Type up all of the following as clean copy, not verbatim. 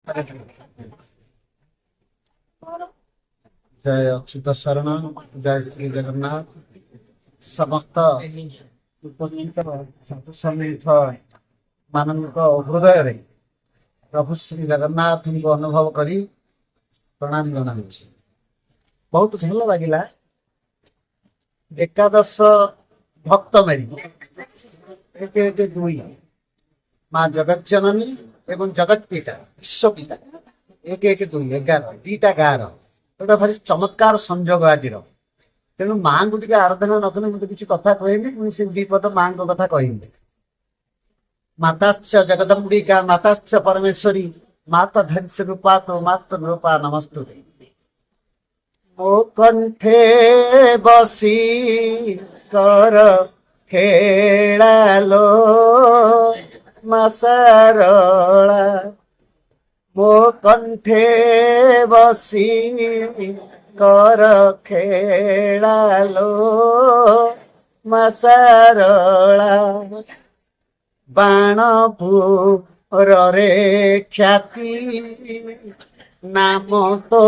जय अच्युत शरण, जय श्री जगन्नाथ। समस्त उपस्थित साधु समेत मानव हृदय प्रभु श्री जगन्नाथ को अनुभव करी प्रणाम जना। बहुत भल लगिला। एकादश भक्त मेरी एक एक दुई माँ जगत जननी एवं जगत पिता विश्व पिता एक एक दुई 11 दीटा गार गोटे भारी चमत्कार संजोग आज तेणु माँ को टे आराधना न कले मुझे किसी कथा कहमी पुणी से दीपद माँ को कथा कहमी। माताश्च जगदम्बिका माताश्च परमेश्वरी माता धरित्र रूपा तो मात्र रूपा नमस्तुते। मो कंठे बसी कर खेड़ालो मासारला मो कंठे बसी कर खेड़ालो मासारला बाण भूरे ख्याति नाम तो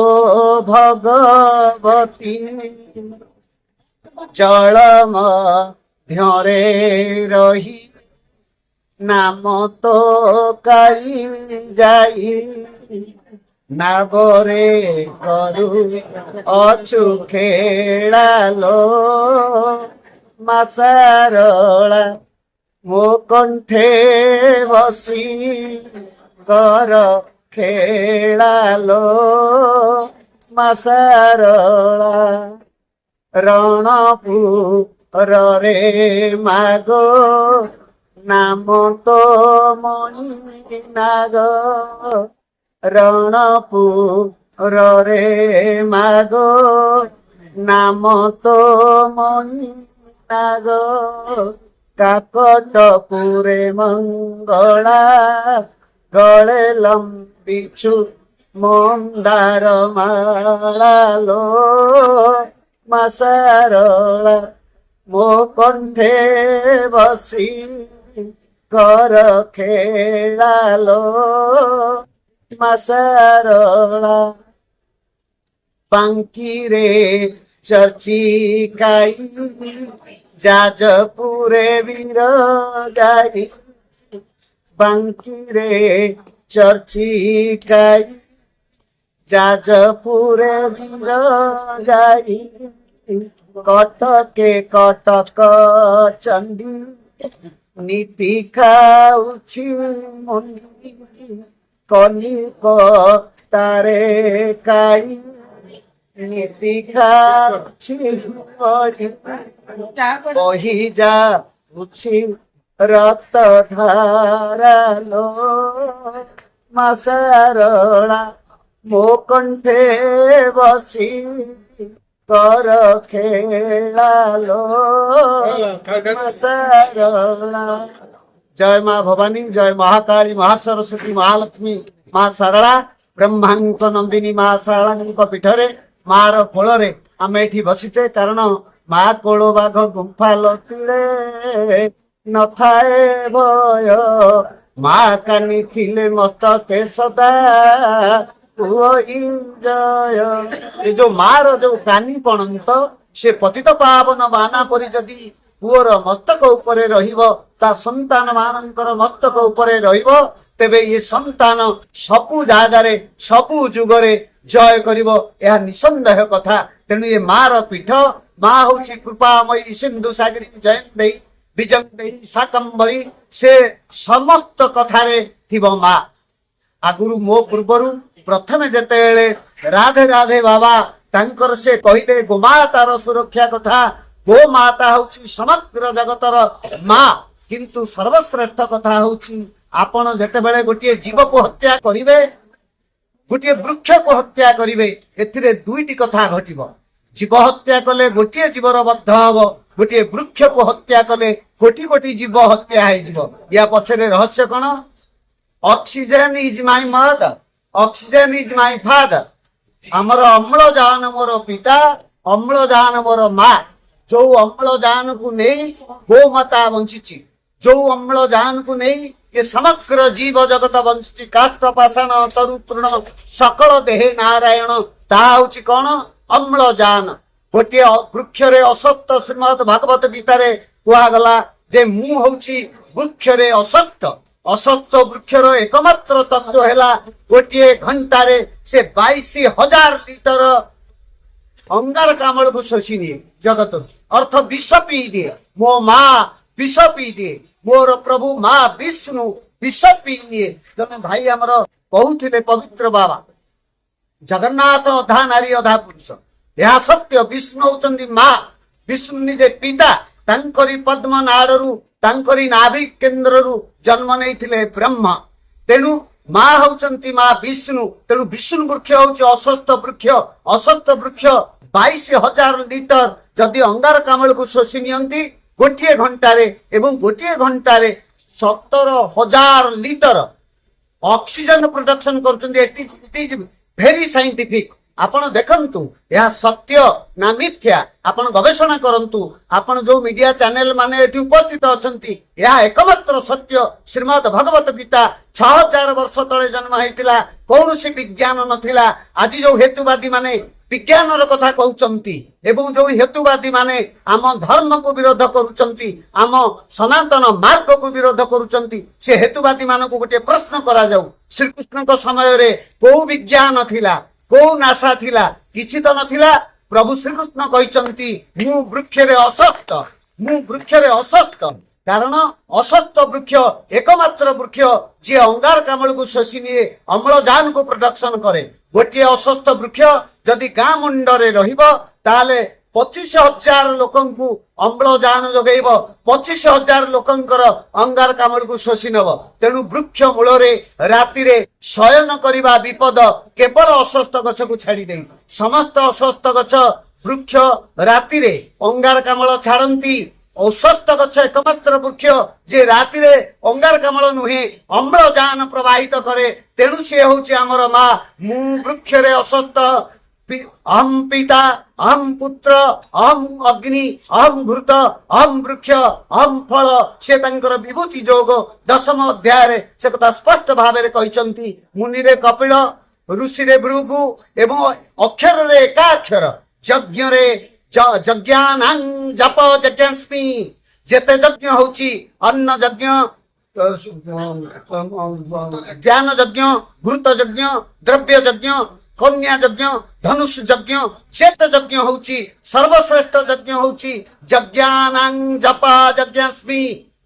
भगवती जल मध्ୟରେ रही नाम तो काली जाई नागरे करू अछु खेड़ालो मासारला मो कंठे बसी कर खेड़ालो मासारला रणपुर रे मागो नाम तो मणि नाग रणपुर रे मागो नाम तो मणि नाग काकटपुरे मंगला गले लंबिछु मंदार माला लो मासारला मो कंठे बसी कर खेड़ालो मासारला पांकी रे चर्चिकाई जाजपुरे वीर गाई बांकी रे चर्चिकाई जाजपुरे वीर गाई कटके कटक चंडी नीति खाऊछि मुंडी कलिकतारे काई नीति खाऊछि बही जाऊछि रक्त धारा लो मासारला मो कंठे बसी कर खेड़ालो मासारला। जय माँ भवानी, जय महाकाली, महासरस्वती, महालक्ष्मी, माँ सारला ब्रह्मांक नंदिनी माँ सारला पीठरे माँ कोल आम ये बसीचे कारण माँ कोल बाघ गुंफा लतीले न थाए भय माँ कानी थिले मस्तके सदा जय जो मार जो कानी पणंत से पतित पावन बाना परी जदि पुअर मस्तक उपरे रहिबो ता संतान मानकर मस्तक उपरे रहिबो तेबे ये संतान सबु जागारे सबु जुगरे जय करिबो यह निसंदेह कथा। तेणु ये मार पीठ माँ हूँ कृपामयी सिंधु सागरी जयन देई विजन देई शाकंभरी से समस्त कथारे थिबो माँ। आगुरु मो पूर्वरु प्रथमे जेतेबेले राधे राधे बाबा तांकर से कहिले गोमातार सुरक्षा कथा गो माता हूँ समग्र जगतर माँ किंतु सर्वश्रेष्ठ कथा हूँ आपण जेतेबेले गोटे जीव को हत्या करिवे गोटे वृक्ष को हत्या करिवे एथिरे दुईटी कथा घटिबो। जीव हत्या कले गोटे जीवर बद्ध हबो गोटे वृक्ष को हत्या कले कोटी कोटी जीव हत्या है जीव। या पछरे रहस्य कौन? Oxygen is my mother oxygen is my father. आमर अम्लजान मोर पिता अम्लजान मोर माँ। जो अम्लजान को नहीं गो माता बंची जो अम्लजान को नहीं ये समग्र जीव जगत वंशी काष्ठ पाषाण तरु तृण सकल देहे नारायण ताहा हଉଛି कौन अम्लजान गोटे वृक्ष रे असत्य श्रीमद भागवत गीतार कुहागला जे मु हଉଛି वृक्ष रे असत्य असत्य वृक्षर एकमात्र तत्व है गोटे घंटार से 22,000 लिटर अंगारकाम्ल को शोषि निए जगत अर्थ विष पी दिए मो माँ विष पी दिए मोर प्रभु माँ विष्णु विष पी निए जने भाई आमर कहते पवित्र बाबा जगन्नाथ अधा नारी अधा पुरुष यह सत्य विष्णु होचंदी माँ विष्णु निजे पिता तांकरी पद्म नाड़रू तांकरी नाभिक केन्द्ररू जन्म नहीं ब्रह्मा तेणु माँ होचंती माँ विष्णु तेणु विष्णु वृक्ष होची असत्य वृक्ष 22,000 लिटर जदि अंगारकाम्ल को शोषि नियंती गोटे घंटारे एवं गोटे घंटारे 17,000 लिटर ऑक्सीजन प्रोडक्शन कर भेरी साइंटिफिक आपण देखंतु यह सत्य ना मिथ्या आपण गवेषणा करंतु आपण जो मीडिया चैनल माने एठी उपस्थित अछंती यह एकमात्र सत्य श्रीमद भगवत गीता 6,000 वर्ष तले जन्म हेतिला कौनसी विज्ञान नथिला आज जो हेतुवादी माने विज्ञान कथा कहउचंती एवं जो हेतुवादी माने आम धर्म को विरोध करूचंती आम सनातन मार्ग को विरोध करूचंती से हेतुवादी मान को गोटे प्रश्न करा जाऊ श्रीकृष्ण को समय रे को विज्ञान थिला को नासा थिला किछि तो नथिला प्रभु श्रीकृष्ण कहचंती मु वृक्ष रे असक्त कारण असत्य वृक्ष एकमात्र वृक्ष जे अंगारकाम्ल को शोषि निए अम्लजान को प्रोडक्शन करे गोटे असत्य वृक्ष जदि गाँ मुंडरे रहिबो ताले 25,000 लोकंकु अम्लजान जोगेब 25,000 लोकंकर अंगारकाम्ल को शोषि नब तेणु वृक्ष मूल राति शयन करने विपद केवल अस्वस्थ गछ को छाड़ी दे समस्त अस्वस्थ गछ वृक्ष राति अंगारकाम्ल छाड़ती अस्वस्थ गछ एकमात्र वृक्ष जे राति अंगारकाम्ल नुहे अम्लजान प्रवाहित करे तेणु सी हूँ आमर माँ मु वृक्ष अस्वस्थ अहम पिता अहम पुत्र अहम अग्नि अहम घृत अहम वृक्ष अहम फल से विभूति जोग 10म अध्याय से कथा स्पष्ट भाव में कहते मुनि रे कपिल ऋषि रे भृगु एवं अक्षर रे एकाक्षर यज्ञ रे यज्ञानां जप यज्ञस्मि जेते यज्ञ होची अन्न यज्ञ ज्ञान यज्ञ घृत यज्ञ द्रव्य यज्ञ कन्या यज्ञ धनुष यज्ञ चेत यज्ञ होची सर्वश्रेष्ठ यज्ञ होची यज्ञानां जपा यज्ञस्मि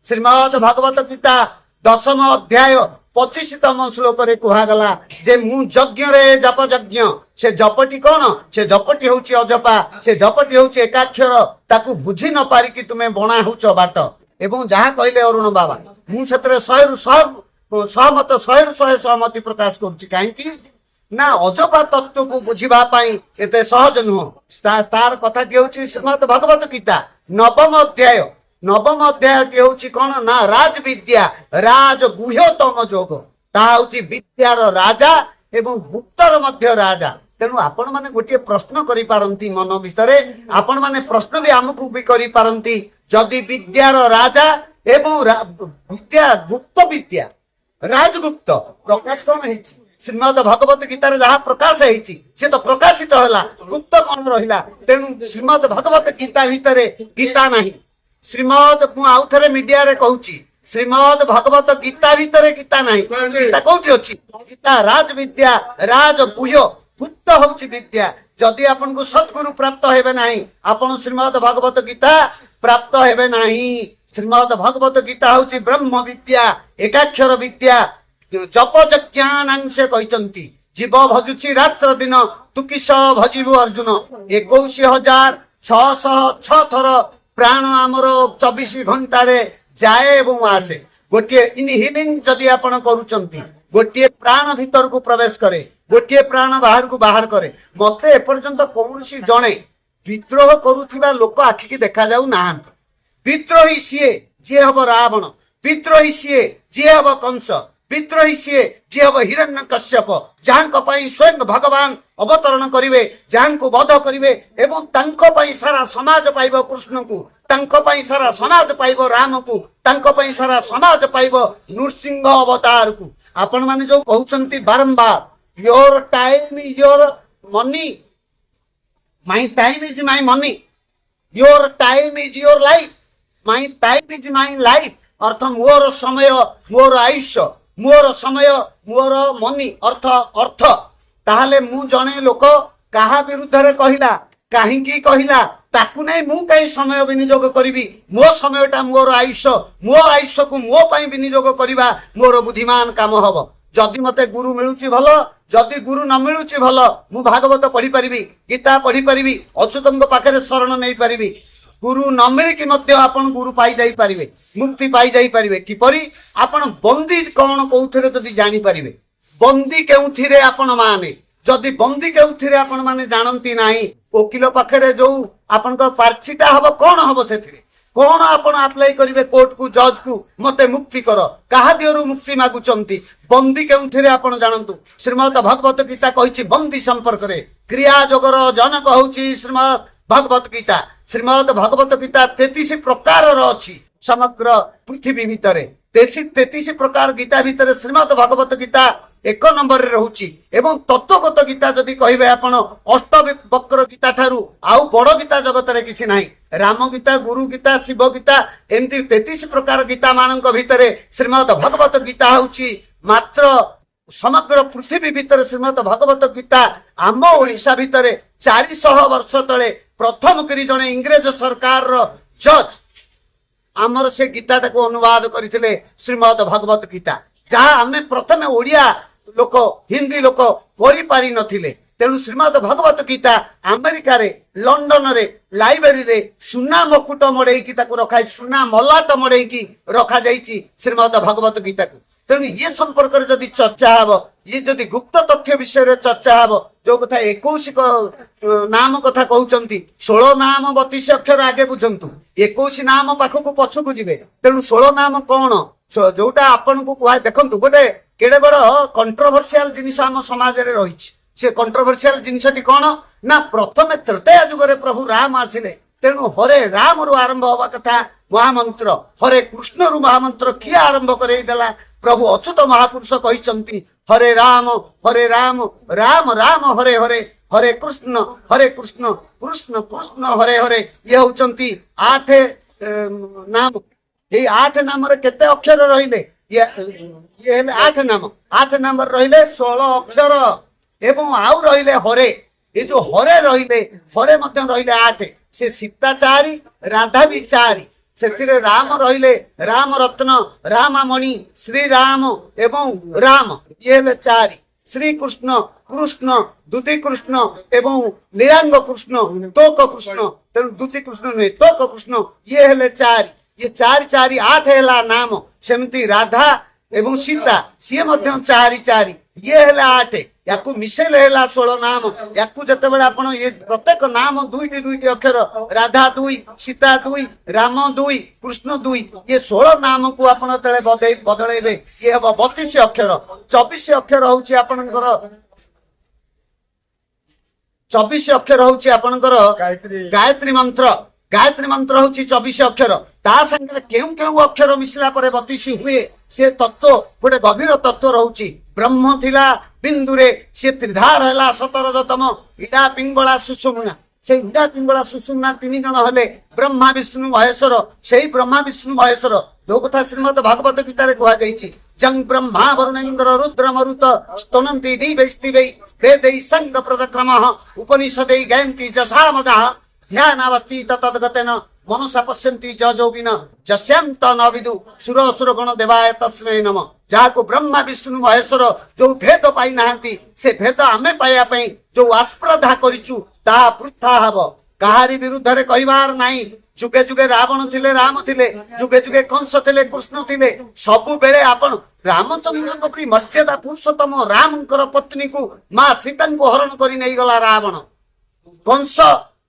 श्रीमद भागवत गीता 10म अध्याय 25तम श्लोक रे कुहागला जे मु यज्ञ रे जप यज्ञ से जपटी कौन से जपटी होची अजपा से जपटी होची एकाक्षर ताकू बुझी न पारि कि तुमे बणा होच बाट एवं जहा कहले अरुण बाबा मु सेतरे 100 सहमत 100 सहमति प्रकाश करूची काहेकि ना अजपा तत्व को बुझीबा पाई एते सहज नुह तार कथा टी होची श्रीमद भगवत गीता 9म अध्याय टी होची कोन ना राज विद्या राज गुह्यतम जोग ता होची विद्यार राजा एवं गुप्तर मध्य राजा तेणु आपण माने गोटे प्रश्न करि पारंती मन भितरे आपण माने प्रश्न भी हमकु भी करि पारंती जदि विद्यार राजा एवं विद्या गुप्त विद्या राजगुप्त प्रकाश कोन हेची श्रीमद भगवत गीतार जहाँ प्रकाश है से तो प्रकाशित है गुप्त कौन रहा तेणु श्रीमद भगवत गीता भितर गीता नहीं श्रीमद आउ थे मीडिया रे कहूची श्रीमद भगवत गीता भितर गीता नहीं गीता कौटी अच्छी गीता राज विद्या राज गुह्य गुप्त होची विद्या जदि आपन को सद्गुरु प्राप्त हेबे नहीं आपन श्रीमद भगवत गीता प्राप्त हेबे नहीं श्रीमद भगवत गीता होची ब्रह्म विद्या एकाक्षर विद्या जप यज्ञानांशे कहते जीव भजुची रात्र दिन तु किस भजिबु अर्जुन 21,606 थर प्राण आमर 24 घंटा जाए एवं आसे गोटे इनहेलिंग जदि आपण करूचंती गोटे प्राण भीतर को प्रवेश करे गोटे प्राण बाहर को बाहर करे मते एपर्यंत कौनसी जणे विद्रोह करुथिबा लोक आखि की देखा जाऊ नाहंत विद्रोही सीए जे हब रावण विद्रोही सीए जे हब कंस विद्रोही सीए जी हम हिरण्यकश्यप जहाँ स्वयं भगवान अवतरण करिवे जहाँ को वध करिवे एवं तांको पई सारा समाज पाइब कृष्ण को तांको पई सारा समाज पाइब राम को तांको पई सारा समाज पाइब नृसिंह अवतार को। आपण माने जो कहउचंती बारंबार your time is your money, my time is my money, your time is your life, my time is my life. अर्थ मोर समय मोर आयुष्य, मोर समय मोर मनी, अर्थ अर्थ। ताहले मु जणे लोक काहा विरुद्ध रे कहिला, काहींकी कहिला, ताकू नहीं मु कहीं समय विनियोग करी। मो समयटा मोर आयुष्य, मो आयुष्य को मो पाई विनियोग करवा मोर बुद्धिमान काम हब। जदि मते गुरु मिलुची भल, जदि गुरु न मिलुची भल, मु भागवत पढ़ी पारिबी, गीता पढ़ी पारिबी, अच्युतଙ୍କ पाखरे शरण नहीं पारिबी। गुरु न मिलिकी मध्य आपण गुरु पाई जाई पारिबे, मुक्ति पाई जाई पारिबे। किपरि आपण बंदी कौन कोउथरे जदि जानि पारिबे, बंदी केउथिरे आपण माने, जदि बंदी केउथिरे आपण माने जानंती नाही, वकील पाखरे जो आपण पार्चिटा हब कौन हब, से कौन आपण अप्लाई करिवे कोर्ट को, जज को, मते मुक्ति कर, कहा दियरु मुक्ति मागुचंती, बंदी केउथिरे आपण जानंतु। श्रीमद् भगवत गीता कहिछि बंदी संपर्क रे क्रिया जोगर जनक होछि श्रीमद् भगवत गीता। श्रीमद् भगवत गीता 33 प्रकार अछि समग्र पृथ्वी भितरे। 33 प्रकार गीता भितरे श्रीमद् भगवत गीता 1 नंबर रे रहउछि। एवं तत्वगत गीता जदि कहिबे आपण अष्टवक्र गीता ठारू आउ बड़ गीता जगत रे किछि नाही। राम गीता, गुरु गीता, शिव गीता, एमती 33 प्रकार गीता मानक भितरे श्रीमद् भगवत गीता होछि मात्र समग्र पृथ्वी भितर। श्रीमद् भगवत गीता आम ओडिशा भितरे 400 वर्ष तले प्रथम करी जणे इंग्रेज सरकार रो जज आमर से गीता को अनुवाद करथिले श्रीमद् भगवत गीता, जहा आमे प्रथमे ओडिया लोक हिंदी लोक पढ़ी पारि नथिले। तेणु श्रीमद् भगवत गीता अमेरिका रे लंडन रे लाइब्रेरी रे सुना मकुट मड़े की रखा, सुना मलाट मड़े की रखा जाइछि श्रीमद् भगवत गीता को। तेणु ये संपर्क में जदि चर्चा हब, ये जदि गुप्त तथ्य विषय रे चर्चा हब, जो कथा 21 नाम कथा कहउचंती, 16 नाम 32 अक्षर आगे बुझंतु, 21 नाम पाखक पछकु जिवे। तेणु 16 नाम कौन जोटा आपन को कह देखंतु, गोटे केडे बड़ कंट्रोवर्शियल जिनिस आम समाज रे रहिछि। से कंट्रोवर्शियल जिनिसटी कौन ना, प्रथमे त्रेता युग रे प्रभु राम आसिले। तेणु हरे राम रु आरंभ हवा कथा महामंत्र, हरे कृष्ण रु महामंत्र किए आरंभ करई देला प्रभु अच्युत महापुरुष कहिसंती हरे राम राम राम हरे हरे, हरे कृष्ण कृष्ण कृष्ण हरे हरे। ये होचंती 8 नाम। ये 8 नाम रे केते अक्षर रहिले, ये 8 नाम। 8 नंबर रहिले 16 अक्षर एवं आउ रहिले हरे। ये जो हरे रहिले, हरे मध्य रहिले 8। से सीता 4, राधा भी 4। सेथिरे राम रहिले राम रत्न, रामामणि, श्री राम एवं राम, ये 4। श्री कृष्ण कृष्ण, द्वितीय कृष्ण एवं निरांग कृष्ण, तोक कृष्ण। तेणु द्वितीय कृष्ण नुहे, तोक कृष्ण, ये हेले 4। ये 4 4 8 हेला नाम। सेमती राधा एवं सीता सी मध्य 4 4, ये हेला 8। याकू मिसेल हेला 16 नाम। याकू जतेबेले आपण ये प्रत्येक नाम 2 अक्षर, राधा 2, सीता 2, राम 2, कृष्ण 2, ये 16 नाम को आपण तळे बदळेबे, ये हबो 32 अक्षर। 24 अक्षर होउची आपणकर, 24 अक्षर होउची आपणकर गायत्री मंत्र। गायत्री मंत्र होउची 24 अक्षर। ता संगे केउ केउ अक्षर मिसला परे 32 हुए। से तत्व गोटे गभीर तत्व रहउची। ब्रह्म थिला बिंदुरे, से त्रिधार हैला 17तम, इडा पिंगला सुषुम्ना। से इडा पिंगला सुषुम्ना 3 जण हले ब्रह्मा विष्णु महेश्वर। सेही ब्रह्मा विष्णु महेश्वर जो कथा श्रीमद् भागवत गीता रे कहा जाइछि, जं ब्रह्मा वरुणेन्द्र रुद्र मरुत स्तनन्ति दिवैस्तिवै वेदै संग प्रदक्रमः उपनिषदै गायन्ति जसामदः ध्यानावस्थित तद्गतेन मनुष्य पश्यन्ति जोगिन जस्यन्त न विदु सुर असुर गण देवाय तस्मै नमः। जहाको ब्रह्मा विष्णु महेश्वर जो भेद पाई नाहंती, से भेद आमे पाइया पई जो आस्पर्धा करिचु ता वृथा हब। कहारी विरुद्ध रे कहिबार नाही। जुगे जुगे रावण थिले, राम थिले, जुगे जुगे कंस थिले, कृष्ण थिले। सबु बेले आपण रामचंद्र प्री मर्यादा पुरुषोत्तम रामकर पत्नी को मां सीता को हरण करी नहीं गला रावण। कंस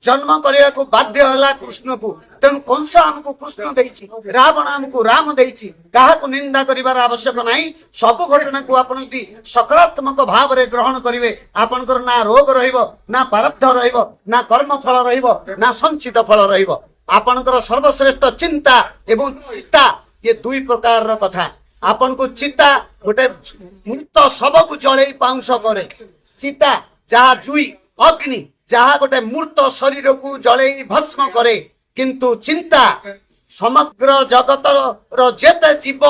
जन्म करने को बाध्य है कृष्ण को। तेणु कंस आमको कृष्ण देइछि, रावण आमको राम देइछि। कहा को निंदा करिवार आवश्यक नहीं। सब घटना को आपण सकारात्मक भाव रे ग्रहण करिवे। आपनकर ना रोग रहिबो, ना प्रारब्ध रहिबो, ना कर्म फल रहिबो, ना संचित फल रहिबो। आपनकर सर्वश्रेष्ठ चिंता एवं सीता ये दुई प्रकार कथा आपन को चिता गोटे मृत शव को जड़े पाउंस करे चिता जहा जुई अग्नि जहा गोटे मृत शरीर को जड़े भस्म करे किंतु चिंता समग्र जगत जेते जीव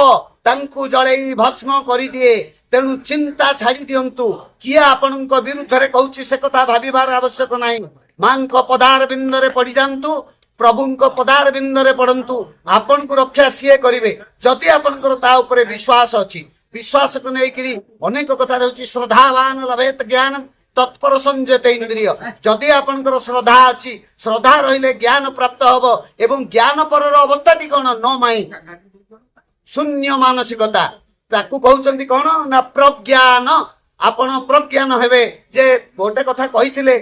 तांकु जड़े भस्म कर दिए तेणु चिंता छाड़ी दिंतु किए आपण विरुद्ध रे कहूँ से कथा भाविबार आवश्यक नहीं मां पदार बिंदरे पड़ी जातु प्रभु पदार बिंदरे पड़तु आपण को रक्षा सीए करेंगे जदि आपंकर ता उपरे विश्वास अच्छी विश्वास को लेकर अनेक कथा रही श्रद्धावान लभेत ज्ञान तत्पर संजते इंद्रिय जदि आपंकर श्रद्धा अच्छी श्रद्धा रहिले ज्ञान प्राप्त हब एवं ज्ञान पर अवस्था कौन न माइंड शून्य मानसिकता ताकू कहउचंती कौन ना प्रज्ञान आपण प्रज्ञान हेबे जे गोटे कथा कहिथिले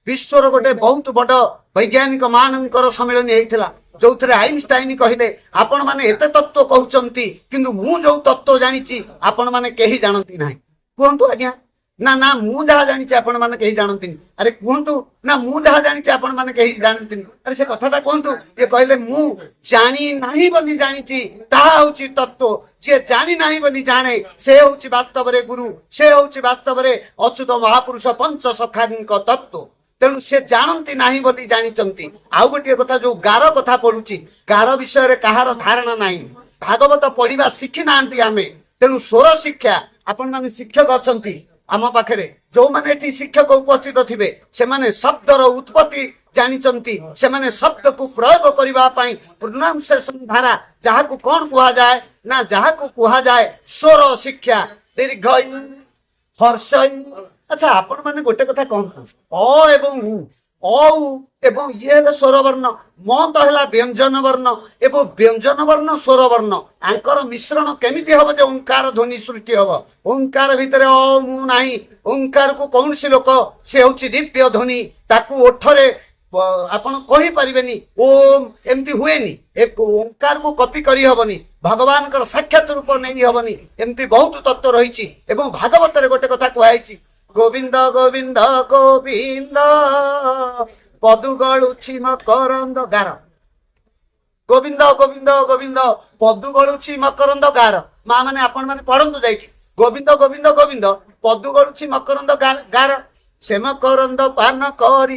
विश्वर गोटे बहुत बड़ वैज्ञानिक मानकर सम्मेलन होता जो थे आइनस्टाइन कहले आपण माने एते तत्व कहउचंती किंतु मु जो तत्व जानिची आपण माने केही जानती नाही कहंतु आज्ञा ना ना मु जहा जानिची आपण माने केही जानती अरे कहंतु ना मु जहा जानिची आपण माने केही जानती अरे से कथाटा कहंतु ये कहले मु जानी नाही बोली जानिची ताहा होची तत्व जे जानी नाही बोली जाने से होची वास्तव रे गुरु से होची वास्तव रे अच्युत महापुरुष पंच सखांक तत्व तेणु से जानती नाही बोली जानिचंती आउ गोटे कथा जो गार कथा पढुची गार विषय रे कहार धारणा नाही भागवत पढ़िबा शिखी नांती आमे तेणु स्वर शिक्षा आपण माने शिक्षक अछंती आम पाखरे जो माने एठी शिक्षक उपस्थित थिबे से माने शब्दर उत्पत्ति जानिचंती से माने शब्द को प्रयोग करिबा पई प्रोनाउंसिएशन धारा जहा को कोन कुहा जाए ना जहा को कुहा जाए स्वर शिक्षा दीर्घ हर्ष अच्छा आपण माने गोटे कथा कौन अ एवं औ एवं ये स्वर वर्ण म तो है व्यंजन वर्ण एवं व्यंजन वर्ण स्वर वर्ण आंकर मिश्रण केमिति हब जे ओंकार ध्वनि सृष्टि हब ओंकार भितर अ मु नाही ओंकार को कौन सी लोक से होची दिव्य ध्वनि ताकू ओठरे आपण कहि परिबेनी ओम एमती हुएनी एक ओंकार को कॉपी करी हबनी भगवान कर साक्षात रूप नहीं हबनी एमती बहुत तत्व रहिची एवं भागवत रे गोटे कथा कहैची गोविंद गोविंद गोविंद पदुगलुछि मकरंद गार गोविंद गोविंद गोविंद पदुगलुछि मकरंद गार माँ माने आपण माने पढ़ंतु जाइकी गोविंद गोविंद गोविंद पदुगलुछि मकरंद गार से मकरंद पान करी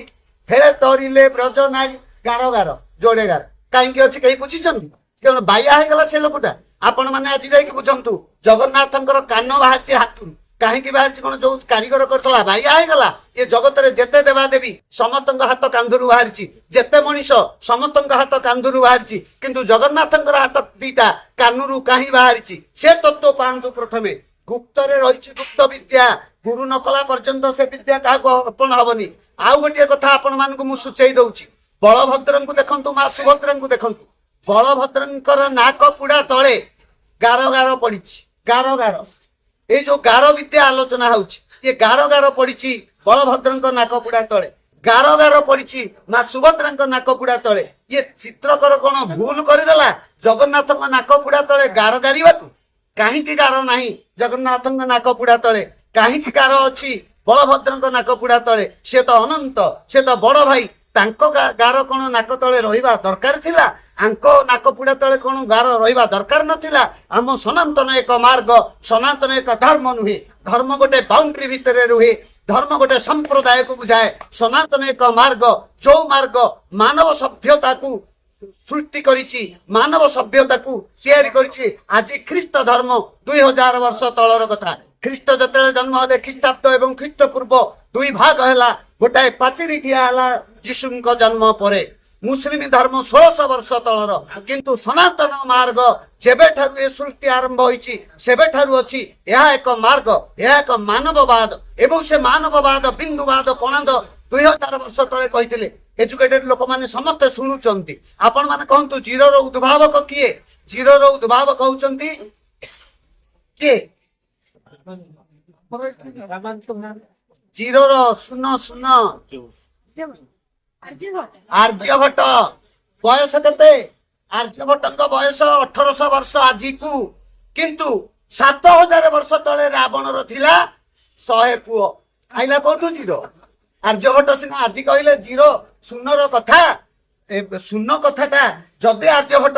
फेरे तरिले ब्रज नारी गार गार जोड़े गार कहीं अच्छी कहीं बुझीचंती कौन बाया है गला से लोकटा आपण माने आज जाइकी बुझंतु जगन्नाथंकर कान बाहारछि हाथुरु कहीं बाहर कौन जो कारीगर करता बाया है गला ये जगत रे जेते देवा देवी समस्त हाथ कांधुरु बाहरी जेते मनीष समस्त हाथ कांधुरु बाहरी किंतु जगन्नाथंकर हाथ दीटा कानुरु कहीं बाहरी से तत्व पांतु प्रथमे गुप्त रे रही गुप्त विद्या गुरु नकला पर्यंत से विद्या क्या अर्पण हबनी आउ गोटे कथा आपण मानक मु सूचई दउची बलभद्र को देखंतु मां सुभद्रा को देखंतु बलभद्रंकर नाक पुड़ा तले गार गार पड़ी गार गार ये जो गार विद्या आलोचना होची ये गार गार पड़ी बलभद्र नाक पुड़ा तले गार गार पड़ी मां सुभद्रा नाक पुड़ा तले ये चित्रकर कौन भूल करदेला जगन्नाथ नाक पुड़ा तले गार गारिबा कहीं गार नहीं जगन्नाथ नाक पुड़ा तले कहीं गार अच्छी बलभद्र नाक पुड़ा तले से तो अनंत से तो बड़ भाई तांको गार कौन नाक तले रहिबा दरकार थिला आंको नाक पुड़ा तले कौन गार रहिबा दरकार नथिला आम सनातन एक मार्ग सनातन एक धर्म नुहे धर्म गोटे बाउंड्री भितर रुहे धर्म गोटे संप्रदाय को बुझाए सनातन एक मार्ग जो मार्ग मानव सभ्यता को सृष्टि करिछि मानव सभ्यता को तैयारी करिछि आज ख्रीष्ट धर्म 2000 वर्ष तलर कथा ख्रीष्ट जते जन्म हेले ख्रीष्टाब्द एवं ख्रीष्ट पूर्व दुई भाग है गोटाए पाचेरी ठिया है जीशु जन्म पर मुस्लिम धर्म 1600 वर्ष तलर किंतु सनातन मार्ग जेबे ठारु ए सृष्टि आरंभ होइछि सेबे ठारु अछि यह एक मार्ग यह एक मानववाद एवं से मानववाद बिंदुवाद कोणाद 2000 वर्ष तले कहिथिले एजुकेटेड लोक माने समस्त सुनुचंती आपण माने कहंतु जीरो रो उद्भावक किए जीरो रो उद्भावक होउचंती के जीरो रो सुनो सुनो आर्यभट्ट बयस केते आर्यभट्टଙ୍କ बयस 1800 वर्ष आजि को किंतु 7000 वर्ष तले रावण रो थिला 100 पुओ आइला कोठु जीरो आर्यभट्ट सिना आजि कहले जीरो शून्य रो कथा ଶୂନ କଥାଟା ଯଦି ଆର୍ଯ୍ୟଭଟ୍ଟ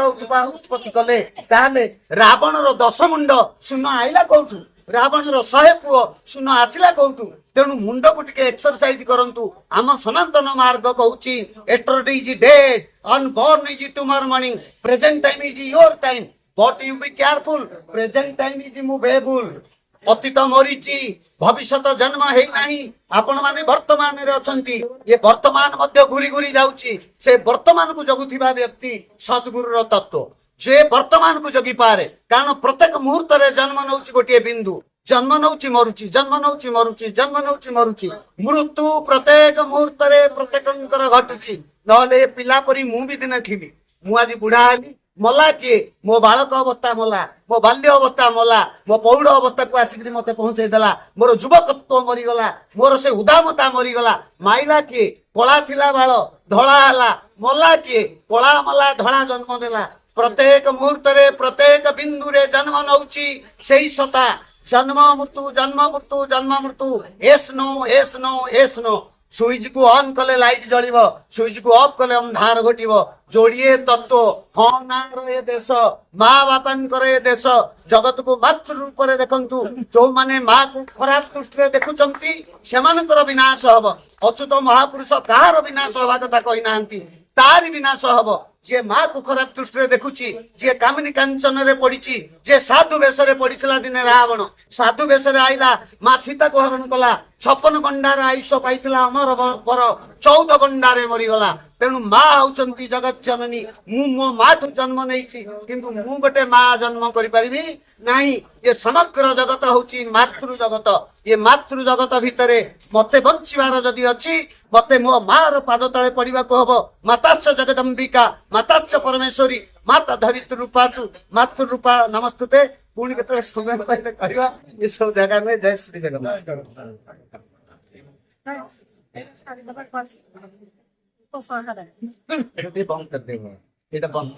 ଉତ୍ପତ୍ତି କଲେ ତାହେଲେ ରାବଣର 10 ମୁଣ୍ଡ ଶୂନ ଆଇଲା କୋଉଠୁ? ରାବଣର 100 ପୁଅ ଶୂନ ଆସିଲା କୋଉଠୁ? ତେଣୁ ମୁଣ୍ଡକୁ ଟିକେ ଏକ୍ସରସାଇଜ କରନ୍ତୁ। ଆମ ସନାତନ ମାର୍ଗ କହୁଛି yesterday is dead, unborn is tomorrow morning, present time is your time, but you be careful, present time is movable. ଅତୀତ ମରିଛି, ଭବିଷ୍ୟତ ଜନ୍ମ ହେଇନାହିଁ, ଆପଣ ମାନେ ବର୍ତ୍ତମାନରେ ଅଛନ୍ତି। ଏ ବର୍ତ୍ତମାନ ମଧ୍ୟ ଘୁରି ଘୁରି ଯାଉଛି। ସେ ବର୍ତ୍ତମାନକୁ ଜଗୁଥିବା ବ୍ୟକ୍ତି ସଦ୍ଗୁରୁର ତତ୍ତ୍ୱ, ସେ ବର୍ତ୍ତମାନକୁ ଜଗି ପାରେ। କାରଣ ପ୍ରତ୍ୟେକ ମୁହୂର୍ତ୍ତରେ ଜନ୍ମ ନେଉଛି ଗୋଟିଏ ବିନ୍ଦୁ, ଜନ୍ମ ନେଉଛି ମରୁଛି, ଜନ୍ମ ନେଉଛି ମରୁଛି, ଜନ୍ମ ନେଉଛି ମରୁଛି। ମୃତ୍ୟୁ ପ୍ରତ୍ୟେକ ମୁହୂର୍ତ୍ତରେ ପ୍ରତ୍ୟେକଙ୍କର ଘଟୁଛି। ନହେଲେ ଏ ପିଲା ପରି ମୁଁ ବି ଦିନେ ଥିଲି। ମୁଁ ଆଜି ବୁଢା ହେଲି, ମଲା କିଏ? ମୋ ବାଳକ ଅବସ୍ଥା ମଲା, ମୋ ବାଲ୍ୟ ଅବସ୍ଥା ମଲା, ମୋ ପୌଢ ଅବସ୍ଥାକୁ ଆସିକିରି ମତେ ପହଞ୍ଚେଇ ଦେଲା। ମୋର ଯୁବକତ୍ୱ ମରିଗଲା, ମୋର ସେ ଉଦାମତା ମରିଗଲା। ମାଇଲା କିଏ? କଳା ଥିଲା ବାଳ, ଧଳା ହେଲା। ମଲା କିଏ? କଳା ମଲା, ଧଳା ଜନ୍ମ ନେଲା। ପ୍ରତ୍ୟେକ ମୁହୂର୍ତ୍ତରେ ପ୍ରତ୍ୟେକ ବିନ୍ଦୁରେ ଜନ୍ମ ନଉଛି ସେଇ ସତା। ଜନ୍ମ ମୃତ୍ୟୁ, ଜନ୍ମ ମୃତ୍ୟୁ, ଜନ୍ମ ମୃତ୍ୟୁ, yes no yes no yes no. Switch କୁ ଅନ୍ କଲେ ଲାଇଟ୍ ଜଳିବ, ସୁଇଚ୍ କୁ ଅଫ୍ କଲେ ଅନ୍ଧାର ଘଟିବ। ଯୋଡିଏ ତତ୍ତ୍ୱ। ହଁ ନାର ଏ ଦେଶ, ମା ବାପାଙ୍କର ଏ ଦେଶ। ଜଗତକୁ ମାତୃ ରୂପରେ ଦେଖନ୍ତୁ। ଯୋଉମାନେ ମାକୁ ଖରାପ ଦୃଷ୍ଟିରେ ଦେଖୁଛନ୍ତି ସେମାନଙ୍କର ବିନାଶ ହବ। ଅଚ୍ୟୁତ ମହାପୁରୁଷ କାହାର ବିନାଶ ହବା କଥା କହିନାହାନ୍ତି, ତାରି ବିନାଶ ହବ। ଯିଏ ମାକୁ ଖରାପ ଦୃଷ୍ଟିରେ ଦେଖୁଛି, ଯିଏ କାମିନୀ କାଞ୍ଚନରେ ପଡିଛି, ଯିଏ ସାଧୁ ବେଶରେ ପଡିଥିଲା ଦିନେ ରାବଣ, ସାଧୁ ବେଶରେ ଆଇଲା, ମା ସୀତାକୁ ହରଣ କଲା। 56 ଗଣ୍ଡାର ଆୟୁଷ ପାଇଥିଲା ଅମର ବର, 14 ଗଣ୍ଡାରେ ମରିଗଲା। ତେଣୁ ମା ହଉଛନ୍ତି ଜଗତ ଜନନୀ। ମୁଁ ମୋ ମାଠୁ ଜନ୍ମ ନେଇଛି, କିନ୍ତୁ ମୁଁ ଗୋଟେ ମା ଜନ୍ମ କରିପାରିବି ନାହିଁ। ଏ ସମଗ୍ର ଜଗତ ହଉଛି ମାତୃ ଜଗତ। ଏ ମାତୃ ଜଗତ ଭିତରେ ମତେ ବଞ୍ଚିବାର ଯଦି ଅଛି, ମତେ ମୋ ମାର ପାଦ ତଳେ ପଡିବାକୁ ହବ। ମାତାଶ୍ଚ ଜଗଦମ୍ବିକା, ମାତାଶ୍ଚ ପରମେଶ୍ୱରୀ, ମାତା ଧରିତ୍ରୀ ରୂପା ତୁ, ମାତୃ ରୂପା ନମସ୍ତୁତେ। ପୁଣି କେତେବେଳେ ସମୟ ପାଇଲେ କହିବା। ଏସବୁ ଜାଗା ନୁହେଁ। ଜୟ ଶ୍ରୀ ଜଗନ୍ନାଥ। এটা বন্ধ করে দেবো, এটা বন্ধ।